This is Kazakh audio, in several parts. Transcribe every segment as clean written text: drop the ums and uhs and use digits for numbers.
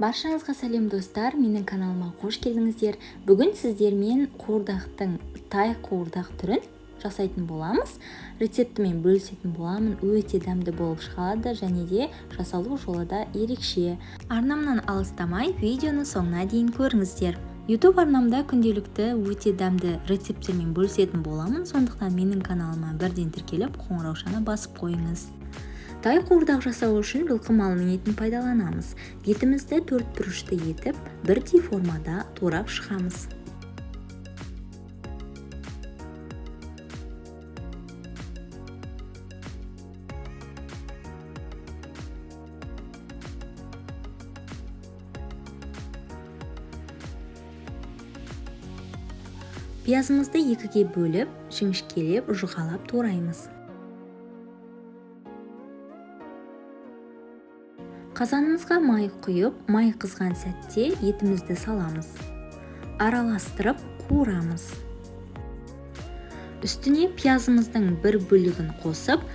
Баршаңызға сәлем достар, менің каналыма қош келдіңіздер. Бүгін сіздермен қуырдақтың тай қуырдақ түрін жасайтын боламыз. Рецептімен бөлісетін боламын. Өте дәмді болып шығады және де жасалу жолы да ерекше. Арнамнан алыстамай видеоны соңына дейін көріңіздер. YouTube арнамда күнделікті өте дәмді рецептермен бөлісетін боламын. Сондықтан менің каналыма бірден тіркеліп қоңыраушаны басып қойыңыз. Тай қуырдақ жасау үшін жылқы малының етін пайдаланамыз. Етімізді 4 бұрышты етіп, бірдей формада турап шығамыз. Пиязымызды екіге бөліп, жіңішкелеп, жұқалап тураймыз. Қазанымызға май құйып, май қызған сәтте етімізді саламыз. Араластырып қуырамыз. Үстіне пиязымыздың бір бөлігін қосып,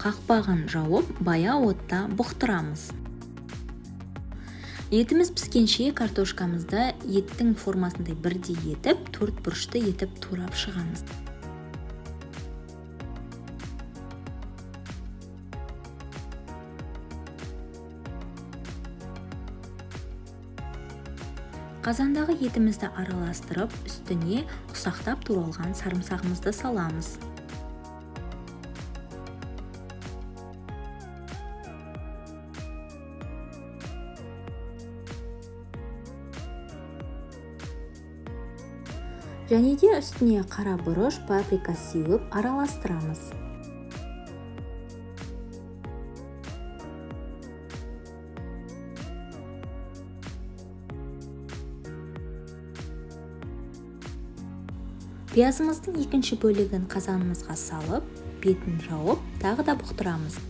қақпағын жауып, баяу отта бұқтырамыз. Етіміз піскенше картошкамызды еттің формасындай бірдей етіп, 4 бұрышты етіп турап шығамыз. Қазандағы етімізді араластырып, үстіне ұсақтап туралған сарымсағымызды саламыз. Және де үстіне қара бұрыш, паприка сеуіп араластырамыз. Пиязымыздың екінші бөлігін қазанымызға салып, бетін жауып, тағы да бұқтырамыз.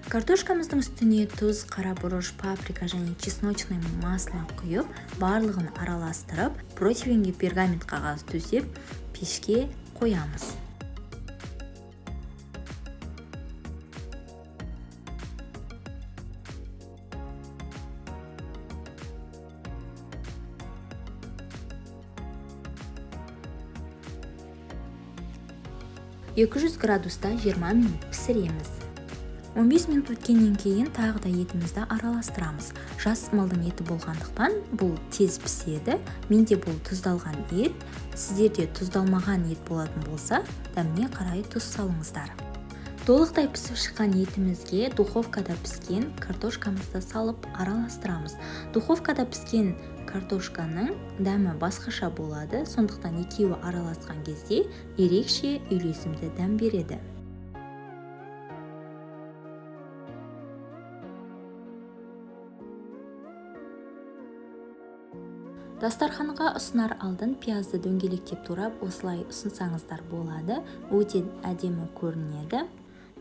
Картошкамыздың үстіне тұз, қара бұрыш, паприка және чесночный масло құйып, барлығын араластырып, противеньге пергамент қағаз төсеп, пешке қоямыз. градуста 20 минут пісіреміз. 15 минут өткеннен кейін тағы да етімізді араластырамыз. Жас малдың еті болғандықтан бұл тез піседі. Менде бұл тұздалған ет. Сіздерде тұздалмаған ет болатын болса, дәміне қарай тұз салыңыздар. Толықтай пісіп шыққан етімізге духовкада піскен картошкамызды салып араластырамыз. Духовкада піскен картошканың дәмі басқаша болады, сондықтан екеуі араласқан кезде ерекше үйлесімді дәм береді. Дастарханға ұсынар алдын пиязды дөңгелектеп турап, осылай ұсынсаңыздар болады. Өте әдемі көрінеді.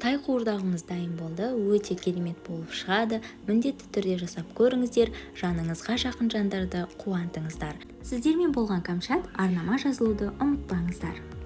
Тай қуырдағымыз дайын болды. Өте керемет болып шығады. Міндетті түрде жасап көріңіздер. Жаныңызға жақын жандарды қуантыңыздар. Сіздермен болған Камшат, арнама жазылуды ұмытпаңыздар.